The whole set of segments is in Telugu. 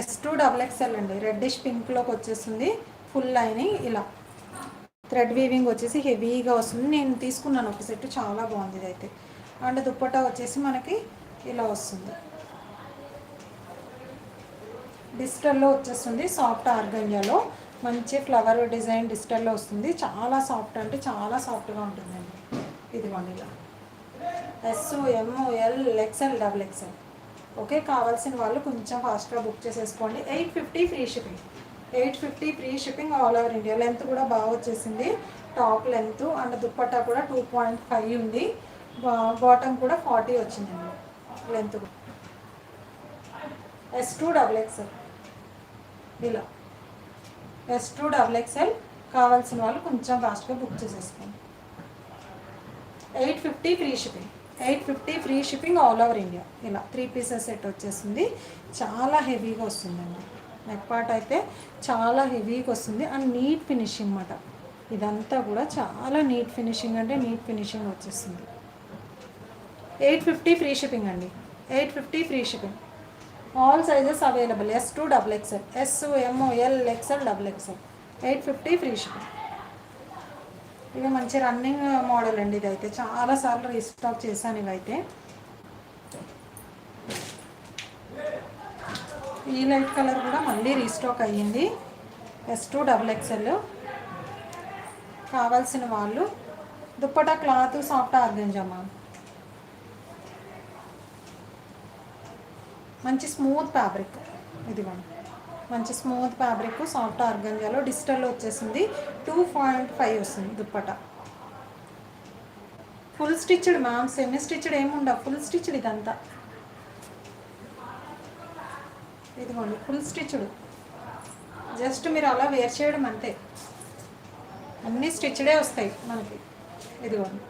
S2 XXL అండి. రెడ్డిష్ పింక్లోకి వచ్చేస్తుంది. ఫుల్ లైనింగ్ ఇలా థ్రెడ్ వీవింగ్ వచ్చేసి హెవీగా వస్తుంది. నేను తీసుకున్నాను ఒక సెట్, చాలా బాగుంది ఇది అయితే. అండ్ దుప్పట్టా వచ్చేసి మనకి ఇలా వస్తుంది, డిజిటల్లో వచ్చేస్తుంది. సాఫ్ట్ ఆర్గంజాలో మంచి ఫ్లవర్ డిజైన్ డిజిటల్లో వస్తుంది. చాలా సాఫ్ట్ అంటే చాలా సాఫ్ట్గా ఉంటుందండి. ఇదిగోండి ఇలా SML XL XXL. ఓకే, కావాల్సిన వాళ్ళు కొంచెం ఫాస్ట్గా బుక్ చేసేసుకోండి. 850 free shipping. 850 free shipping all over India. Length కూడా బాగా వచ్చేసింది, టాప్ లెంత్. అండ్ దుప్పట్టా కూడా 2.5 ఉంది. బాటమ్ కూడా 40 వచ్చిందండి లెంత్. S2 XXL ఇలా S2 XXL. కావాల్సిన వాళ్ళు కొంచెం ఫాస్ట్గా బుక్ చేసేసుకోండి. 850 free shipping. 850 free shipping all over India. ఇలా 3 పీసెస్ సెట్ వచ్చేసింది. చాలా హెవీగా వస్తుందండి. నెక్ పార్ట్ అయితే చాలా హెవీగా వస్తుంది అండ్ నీట్ ఫినిషింగ్ అన్నమాట. ఇదంతా కూడా చాలా నీట్ ఫినిషింగ్, అంటే నీట్ ఫినిషింగ్ వచ్చేస్తుంది. 850 ఫ్రీ షిప్పింగ్ అండి. 850 free shipping. All sizes available. S2 XXL, SML XL XXL. 850 free shipping. ఇవి మంచి రన్నింగ్ మోడల్ అండి. ఇదైతే చాలాసార్లు రీస్టాక్ చేశాను. ఇవైతే ఈ లైట్ కలర్ కూడా మళ్ళీ రీస్టాక్ అయ్యింది. S2 XXL. కావాల్సిన వాళ్ళు దుప్పటా క్లాత్ సాఫ్ట్ ఆర్గంజామా, మంచి స్మూత్ ఫ్యాబ్రిక్. ఇదిగోండి మంచి స్మూత్ ఫ్యాబ్రిక్ సాఫ్ట్ ఆర్గంజాలో డిజిటల్లో వచ్చేసింది. 2.5 వస్తుంది dupatta. Full stitched ma'am, semi stitched ఏముండవు, ఫుల్ స్టిచ్డ్ ఇదంతా. ఇదిగోండి ఫుల్ స్టిచ్డ్. జస్ట్ మీరు అలా వేర్ చేయడం అంతే. అన్నీ స్టిచ్డే వస్తాయి మనకి. ఇదిగోండి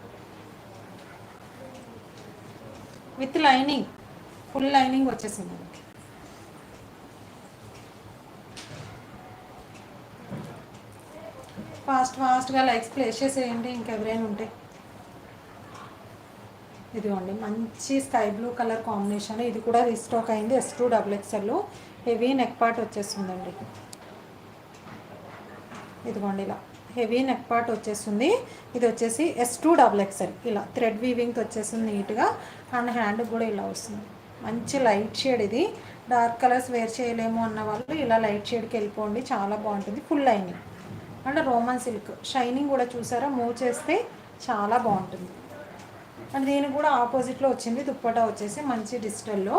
విత్ లైనింగ్, ఫుల్ లైనింగ్ వచ్చేసింది. ఫాస్ట్గా లైక్స్ ప్లేస్ చేసేయండి ఇంకెవరైనా ఉంటే. ఇదిగోండి మంచి స్కై బ్లూ కలర్ కాంబినేషన్. ఇది కూడా రీస్టాక్ అయింది. S2 XXL. Heavy neck part వచ్చేస్తుందండి. ఇదిగోండి ఇలా హెవీ నెక్ పార్ట్ వచ్చేస్తుంది. ఇది వచ్చేసి S2 XXL. ఇలా థ్రెడ్ వీవింగ్తో వచ్చేస్తుంది నీట్గా. అండ్ హ్యాండ్ కూడా ఇలా వస్తుంది. మంచి లైట్ షేడ్. ఇది డార్క్ కలర్స్ వేర్ చేయలేము అన్న వాళ్ళు ఇలా లైట్ షేడ్కి వెళ్ళిపోండి, చాలా బాగుంటుంది. Full lining and Roman silk. Shining కూడా చూసారా, మూవ్ చేస్తే చాలా బాగుంటుంది. అండ్ దీనికి కూడా ఆపోజిట్లో వచ్చింది దుప్పటా వచ్చేసి మంచి డిజిటల్లో.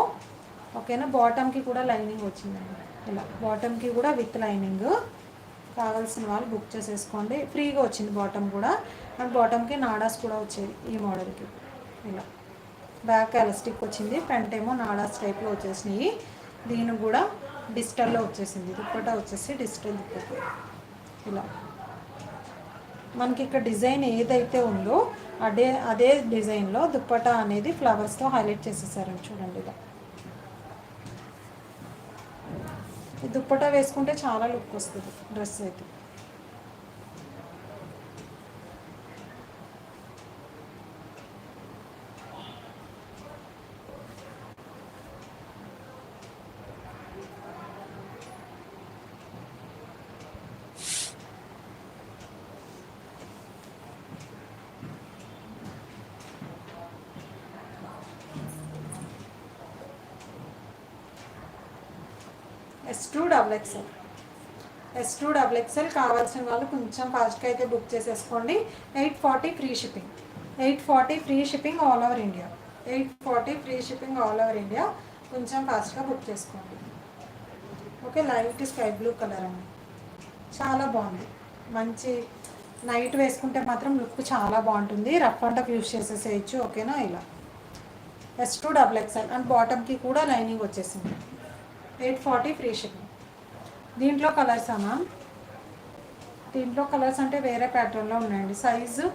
ఓకేనా, బాటమ్కి కూడా లైనింగ్ వచ్చిందండి. ఇలా బాటమ్కి కూడా విత్ లైనింగ్. కావాల్సిన వాళ్ళు బుక్ చేసేసుకోండి. ఫ్రీగా వచ్చింది బాటమ్ కూడా. అండ్ బాటమ్కి నాడాస్ కూడా వచ్చేది ఈ మోడల్కి. ఇలా బ్యాక్ ఎలాస్టిక్ వచ్చింది, ఫ్రంట్ ఏమో నాడాస్ టైప్లో వచ్చేసినాయి. దీనికి కూడా డిజిటల్లో వచ్చేసింది. దుప్పటా వచ్చేసి డిజిటల్ దుప్పటా. ఇలా మనకి ఇక్కడ డిజైన్ ఏదైతే ఉందో అదే డిజైన్లో దుప్పటా అనేది ఫ్లవర్స్తో హైలైట్ చేసేసారండి. చూడండి ఇలా. ఈ దుప్పటా వేసుకుంటే చాలా లుక్ వస్తుంది డ్రెస్ అయితే. S2 XXL. కావాల్సిన వాళ్ళు కొంచెం ఫాస్ట్గా అయితే బుక్ చేసేసుకోండి. 840 free shipping. 840 free shipping all over India. 840 free shipping all over India. కొంచెం ఫాస్ట్గా బుక్ చేసుకోండి. Okay, light sky blue colour అండి, చాలా బాగుంది. మంచి నైట్ వేసుకుంటే మాత్రం లుక్ చాలా బాగుంటుంది. రఫ్ అండ్ టఫ్ యూస్ చేసేసేయచ్చు. ఓకేనా, ఇలా S2 XXL. అండ్ బాటమ్కి కూడా లైనింగ్ వచ్చేసింది. 840 ఫ్రీ షిప్పింగ్. దీంట్లో కలర్స్ అమ్మా, దీంట్లో కలర్స్ అంటే వేరే ప్యాటర్న్లో ఉన్నాయండి. సైజు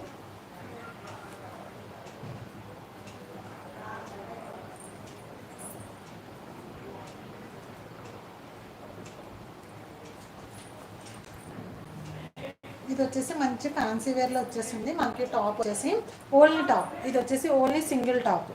ఇది వచ్చేసి మంచి ఫ్యాన్సీ వేర్లో వచ్చేసింది. మనకి టాప్ వచ్చేసి ఓన్లీ టాప్. ఇది వచ్చేసి ఓన్లీ సింగిల్ టాప్.